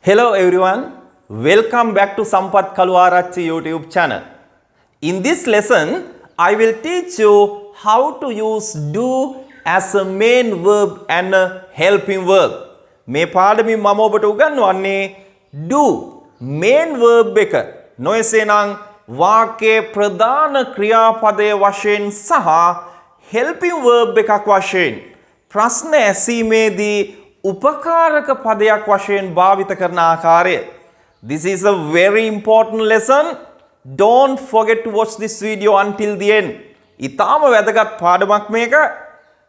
Hello everyone, welcome back to Sampath Kaluarachchi YouTube channel. In this lesson, I will teach you how to use do as a main verb and a helping verb. මේ පාඩමේ මම ඔබට උගන්වන්නේ do main verb එක නොයසේනම් වාක්‍යයේ ප්‍රධාන ක්‍රියාපදයේ වශයෙන් සහ helping verb එකක් වශයෙන් ප්‍රශ්න ඇසීමේදී උපකාරක පදයක් වශයෙන් භාවිත කරන ආකාරය. This is a very important lesson. Don't forget to watch this video until the end. ඊටාම වැදගත් පාඩමක් මේක.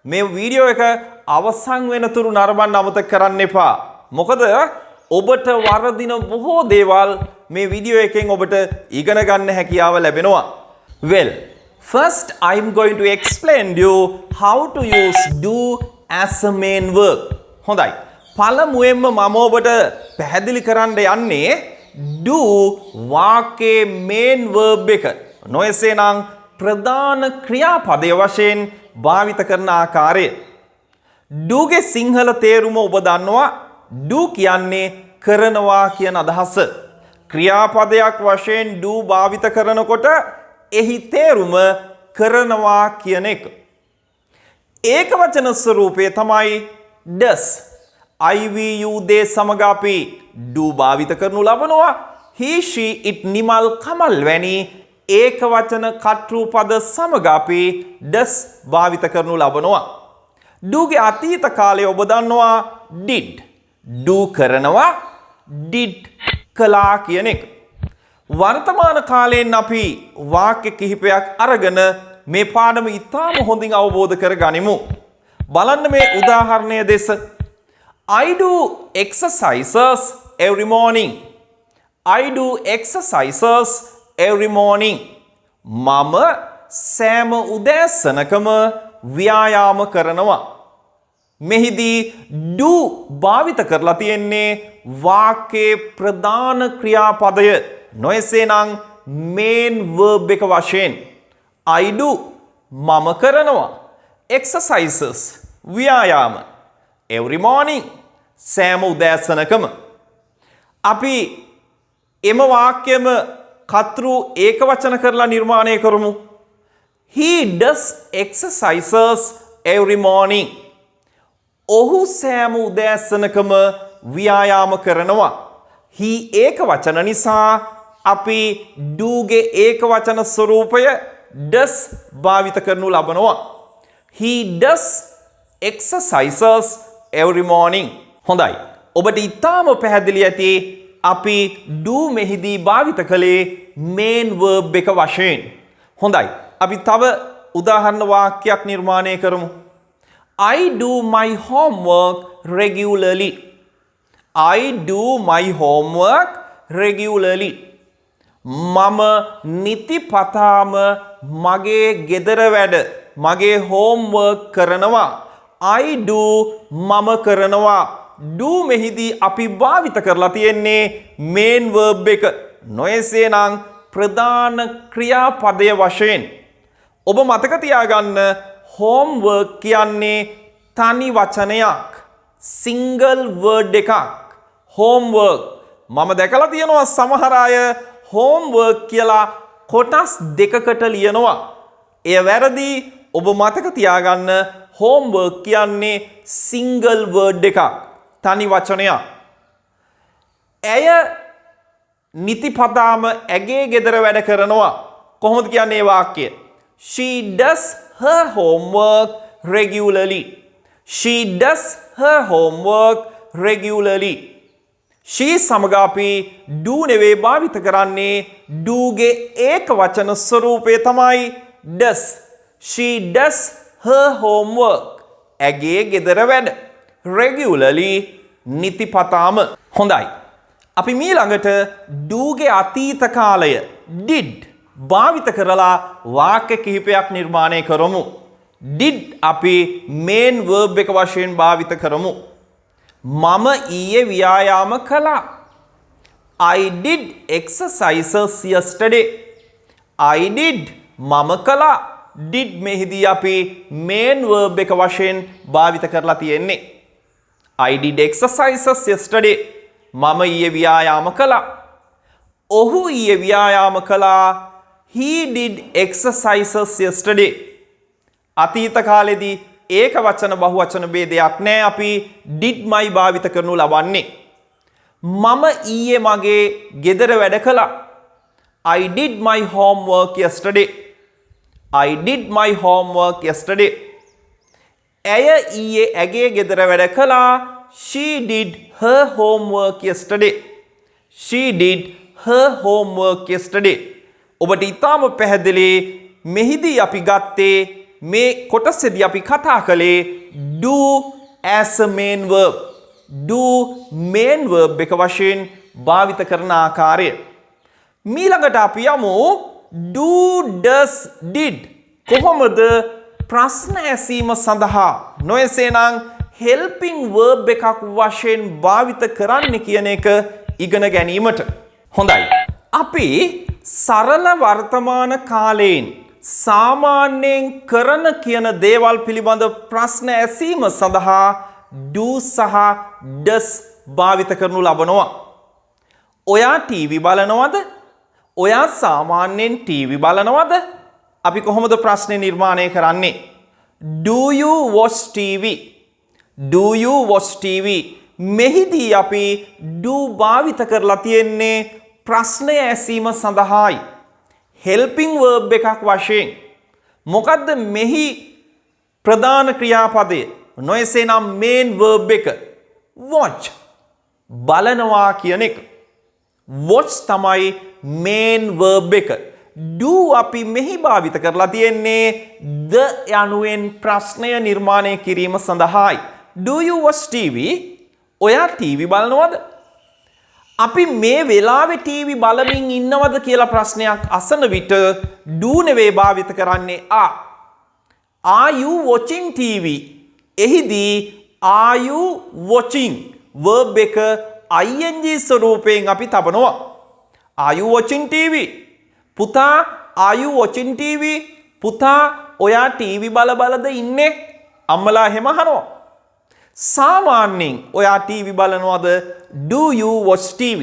මේ වීඩියෝ එක අවසන් වෙනතුරු නරඹන්න අමතක කරන්න එපා. මොකද ඔබට වරදින බොහෝ දේවල් මේ වීඩියෝ එකෙන් ඔබට ඉගෙන ගන්න හැකියාව ලැබෙනවා. Well, first I'm going to explain you how to use do as a main verb. හොඳයි. පළමුවෙන්ම මම ඔබට පැහැදිලි කරන්න යන්නේ do වාක්‍යයේ main verb එක. නොයසේනම් ප්‍රධාන ක්‍රියාපදයේ වශයෙන් භාවිත කරන ආකාරය. do ගේ සිංහල තේරුම ඔබ දන්නවා. do කියන්නේ කරනවා කියන අදහස. ක්‍රියාපදයක් වශයෙන් do භාවිත කරනකොට එහි තේරුම කරනවා කියන එක. ඒකවචන ස්වරූපය තමයි does. I, we, you, they සමග අපි do භාවිත කරනු ලබනවා. he, she, it, Nimal, Kamal වැනි ඒකවචන කර්තෘපද සමග අපි does භාවිත කරනු ලබනවා. do ගේ අතීත කාලය ඔබ දන්නවා did. do කරනවා did කළා කියන එක. වර්තමාන කාලයෙන් අපි වාක්‍ය කිහිපයක් අරගෙන මේ පාඩම ඉතාම හොඳින් අවබෝධ කරගනිමු. බලන්න මේ උදාහරණය දෙස. I do exercises every morning. I do exercises every morning. මම සෑම උදෑසනකම ව්‍යායාම කරනවා. මෙහිදී do භාවිත කරලා තියෙන්නේ වාක්‍යයේ ප්‍රධාන ක්‍රියාපදය නොයසේනම් main verb එක වශයෙන්. I do මම කරනවා. Exercises ව්‍යායාම every morning සෑම උදෑසනකම. අපි එම වාක්‍යම කර්තෘ ඒකවචන කරලා නිර්මාණය කරමු. He does exercises every morning. ඔහු සෑම උදෑසනකම ව්‍යායාම කරනවා. he ඒකවචන නිසා අපි do ගේ ඒකවචන ස්වරූපය does භාවිත කරනු ලබනවා. He does exercises every morning. හොඳයි. ඔබට ඉතාම පැහැදිලි ඇති අපි do මෙහිදී භාවිත කළේ main verb එක වශයෙන්. හොඳයි. අපි තව උදාහරණ වාක්‍යයක් නිර්මාණය කරමු. I do my homework regularly. I do my homework regularly. මම නිතිපතාම මගේ ගෙදර වැඩ මගේ homework කරනවා. I do මම කරනවා. do මෙහිදී අපි භාවිත කරලා තියෙන්නේ main verb එක. නොයසේනම් ප්‍රධාන ක්‍රියාපදයේ වශයෙන්. ඔබ මතක තියාගන්න homework කියන්නේ තනි වචනයක්. single word එකක්. homework. මම දැකලා තියෙනවා සමහර අය homework කියලා කොටස් දෙකකට ලියනවා. එය වැරදි. ඔබ මතක තියාගන්න homework කියන්නේ single word එකක්. තනි වචනයක්. ඇය නිතිපතාම ඇගේ ගෙදර වැඩ කරනවා. කොහොමද කියන්නේ මේ වාක්‍යය? She does her homework regularly. She does her homework regularly. she සමග අපි do නෙවෙයි භාවිත කරන්නේ do ගේ ඒකවචන ස්වරූපය තමයි does. She does her homework. ඇගේ ගෙදර වැඩ regularly නිතිපතාම. හොඳයි. අපි ඊළඟට do ගේ අතීත කාලය did භාවිත කරලා වාක්‍ය කිහිපයක් නිර්මාණය කරමු. did අපි main verb එක වශයෙන් භාවිත කරමු. මම ඊයේ ව්‍යායාම කළා. I did exercises yesterday. I did මම කළා. did මෙහිදී අපි main verb එක වශයෙන් භාවිත කරලා තියෙන්නේ. I did exercises yesterday. මම ඊයේ ව්‍යායාම කළා. ඔහු ඊයේ ව්‍යායාම කළා. He did exercises yesterday. අතීත කාලෙදී ඒක වචන බහුවචන ભેදයක් නැහැ. අපි did my භාවිත කරනු ලබන්නේ. මම ඊයේ මගේ ගෙදර වැඩ කළා. I did my homework yesterday. I did my homework yesterday. ඇය ඊයේ ඇගේ ගෙදර වැඩ කළා. She did her homework yesterday. She did her homework yesterday. ඔබට ඉතාම පැහැදිලි. මෙහිදී අපි ගත්තේ මේ කොටසේදී අපි කතා කළේ do as a main verb. do main verb එක වශයෙන් භාවිත කරන ආකාරය. මීළඟට අපි යමු do does did කොහොමද ප්‍රශ්න ඇසීම සඳහා නොයසේනම් helping verb එකක් වශයෙන් භාවිත කරන්නේ කියන එක ඉගෙන ගැනීමට. හොඳයි. අපි සරල වර්තමාන කාලයෙන් සාමාන්‍යයෙන් කරන කියන දේවල් පිළිබඳ ප්‍රශ්න ඇසීම සඳහා do සහ does භාවිත කරනු ලබනවා. ඔයා ටීවී බලනවද? ඔයා සාමාන්‍යයෙන් ටීවී බලනවද? අපි කොහොමද ප්‍රශ්නේ නිර්මාණය කරන්නේ? Do you watch TV? Do you watch TV? මෙහිදී අපි do භාවිත කරලා තියෙන්නේ ප්‍රශ්නය ඇසීම සඳහායි. helping verb එකක් වශයෙන්. මොකද්ද මෙහි ප්‍රධාන ක්‍රියාපදය? නොයසේනම් main verb එක watch. බලනවා කියන එක. watch තමයි main verb එක. do අපි මෙහි භාවිත කරලා තියෙන්නේ the යනුවෙන් ප්‍රශ්නය නිර්මාණය කිරීම සඳහායි. Do you watch TV? ඔයා ටීවී බලනවද? අපි මේ වෙලාවේ ටීවී බලමින් ඉන්නවද කියලා ප්‍රශ්නයක් අසන විට do නෙවෙයි භාවිත කරන්නේ are you watching TV? එහිදී are you watching verb එක ing ස්වරූපයෙන් අපි තබනවා. Are you watching TV? පුතා are you watching TV? පුතා ඔයා ටීවී බලද ඉන්නේ? අම්මලා එහෙම අහනවා. සාමාන්‍යයෙන් ඔයා ටීවී බලනවද? Do you watch TV?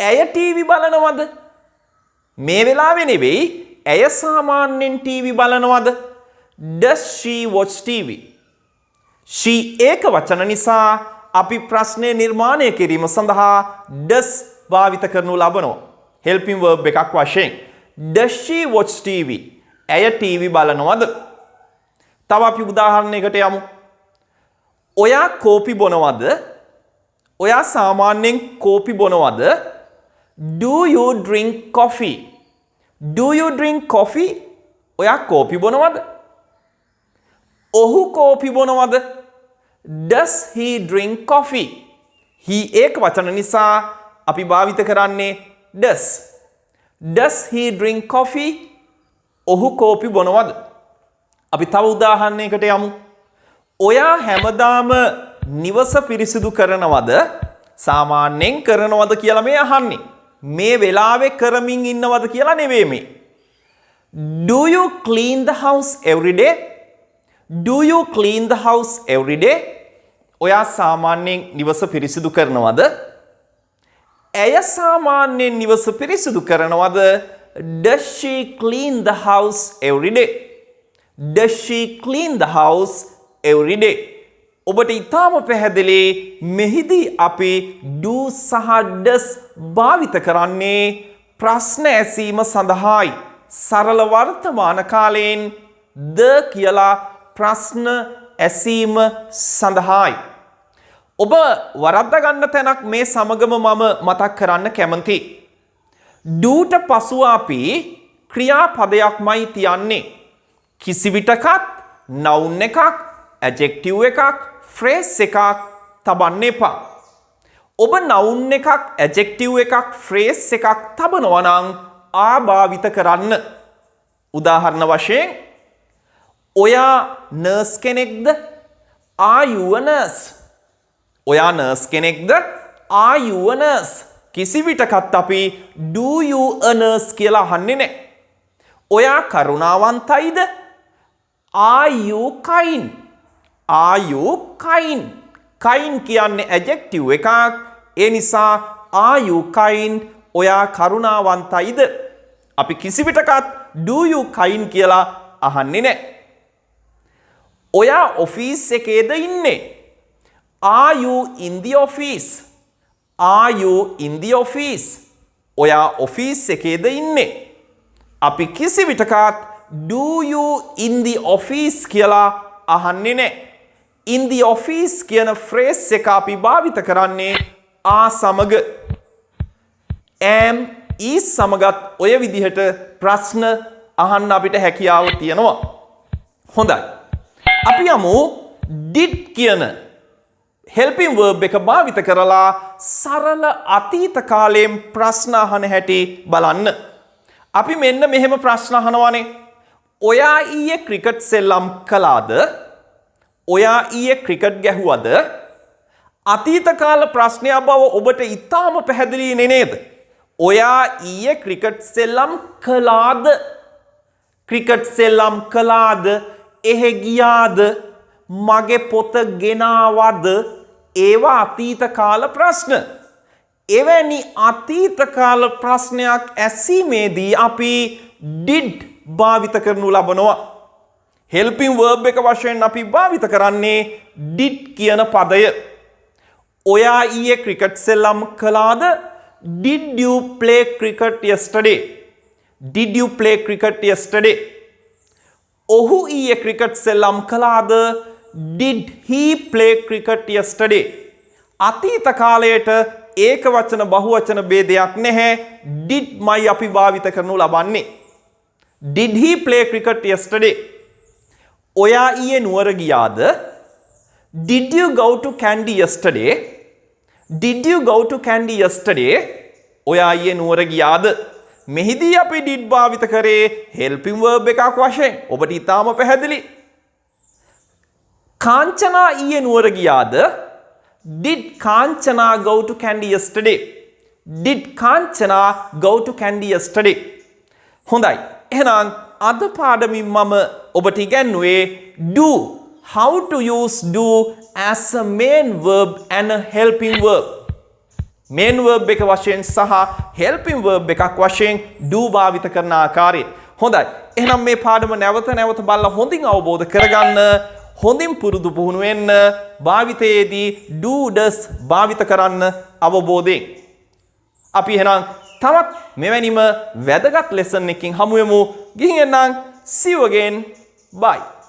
ඇය ටීවී බලනවද? මේ වෙලාවේ නෙවෙයි. ඇය සාමාන්‍යයෙන් ටීවී බලනවද? Does she watch TV? she ඒක වචන නිසා අපි ප්‍රශ්නය නිර්මාණය කිරීම සඳහා does භාවිත කරනු ලබනවා. helping verb එකක් වශයෙන්. Does she watch TV? ඇය ටීවී බලනවද? තව අපි උදාහරණයකට යමු. ඔයා කෝපි බොනවද? ඔයා සාමාන්‍යයෙන් කෝපි බොනවද? Do you drink coffee? Do you drink coffee? ඔයා කෝපි බොනවද? ඔහු කෝපි බොනවද? Does he drink coffee? he ඒක වචන නිසා අපි භාවිත කරන්නේ does. Does he drink coffee? ඔහු කෝපි බොනවද? අපි තව උදාහරණයකට යමු. ඔයා හැමදාම නිවස පිරිසිදු කරනවද? සාමාන්‍යයෙන් කරනවද කියලා මේ අහන්නේ. මේ වෙලාවේ කරමින් ඉන්නවද කියලා නෙවෙයි මේ. Do you clean the house every day? Do you clean the house every day? ඔයා සාමාන්‍යයෙන් නිවස පිරිසිදු කරනවද? ඇය සාමාන්‍යයෙන් නිවස පිරිසිදු කරනවද? Does she clean the house every day? Does she clean the house every day? ඔබට ඉතාම පැහැදිලි. මෙහිදී අපි do සහ does භාවිත කරන්නේ ප්‍රශ්න ඇසීම සඳහායි. සරල වර්තමාන කාලයෙන් the කියලා ප්‍රශ්න ඇසීම සඳහායි. ඔබ වරද්දා ගන්න තැනක් මේ සමගම මම මතක් කරන්න කැමතියි. doට පසුව අපි ක්‍රියාපදයක්මයි තියන්නේ. කිසි විටකත් noun එකක්, adjective එකක්, phrase එකක් තබන්න එපා. ඔබ noun එකක්, adjective එකක්, phrase එකක් තබනවා නම් ආභාවිත කරන්න. උදාහරණ වශයෙන් ඔයා නර්ස් කෙනෙක්ද? Are you a nurse? ඔයා නර්ස් කෙනෙක්ද? Are you a nurse? කිසි විටකත් අපි do you a nurse කියලා අහන්නේ නැහැ. ඔයා කරුණාවන්තයිද? Are you kind? Are you kind? kind කියන්නේ adjective එකක්. ඒ නිසා are you kind? ඔයා කරුණාවන්තයිද? අපි කිසි විටකත් do you kind කියලා අහන්නේ නැහැ. ඔයා ඔෆිස් එකේද ඉන්නේ? Are you in the office? Are you in the office? ඔයා ඔෆිස් එකේද ඉන්නේ? අපි කිසි විටකත් do you in the office කියලා අහන්නේ නැහැ. In the office කියන ෆ්‍රේස් එක අපි භාවිත කරන්නේ are සමග. am is සමගත් ඔය විදිහට ප්‍රශ්න අහන්න අපිට හැකියාව තියෙනවා. හොඳයි. අපි යමු did කියන helping verb එක භාවිත කරලා සරල අතීත කාලයෙන් ප්‍රශ්න අහන හැටි බලන්න. අපි මෙන්න මෙහෙම ප්‍රශ්න අහනවානේ. ඔයා ඊයේ ක්‍රිකට් සෙල්ලම් කළාද? ඔයා ඊයේ ක්‍රිකට් ගැහුවද? අතීත කාල ප්‍රශ්නයක් බව ඔබට ඉතාම පැහැදිලි නේද? ඔයා ඊයේ ක්‍රිකට් සෙල්ලම් කළාද? ක්‍රිකට් සෙල්ලම් කළාද? එහෙ ගියාද? මගේ පොත ගෙනාවද? ඒවා අතීත කාල ප්‍රශ්න. එවැනි අතීත කාල ප්‍රශ්නයක් ඇසීමේදී අපි did භාවිත කරනු ලබනවා. helping verb එක වශයෙන් අපි භාවිත කරන්නේ did කියන පදය. ඔයා ඊයේ ක්‍රිකට් සෙල්ලම් කළාද? Did you play cricket yesterday? Did you play cricket yesterday? ඔහු ඊයේ ක්‍රිකට් සෙල්ලම් කළාද? Did he play cricket yesterday? අතීත කාලයට ඒක වචන බහුවචන ભેදයක් නැහැ. did මයි අපි භාවිත කරනු ලබන්නේ. Did he play cricket yesterday? ඔයා ඊයේ නුවර ගියාද? Did you go to Kandy yesterday? Did you go to Kandy yesterday? ඔයා ඊයේ නුවර ගියාද? මෙහිදී අපි did භාවිත කරේ helping verb එකක් වශයෙන්. ඔබට ඊටාම පැහැදිලි. කාංචනා ඊයේ නුවර ගියාද? Did Kanchana go to Kandy yesterday? Did Kanchana go to Kandy yesterday? හොඳයි. එහෙනම් අද පාඩමින් මම ඔබට ඉගැන්වුවේ do, how to use do as a main verb and a helping verb. main verb එක වශයෙන් සහ helping verb එකක් වශයෙන් do භාවිත කරන ආකාරය. හොඳයි. එහෙනම් මේ පාඩම නැවත බලලා හොඳින් අවබෝධ කරගන්න, හොඳින් පුරුදු පුහුණු වෙන්න, භාවිතයේදී do does භාවිත කරන්න අවබෝධයෙන්. අපි එහෙනම් තවත් මෙවැනිම වැදගත් ලෙසන් එකකින් හමු වෙමු. ගිහින් එන්නම්. See you again. Bye.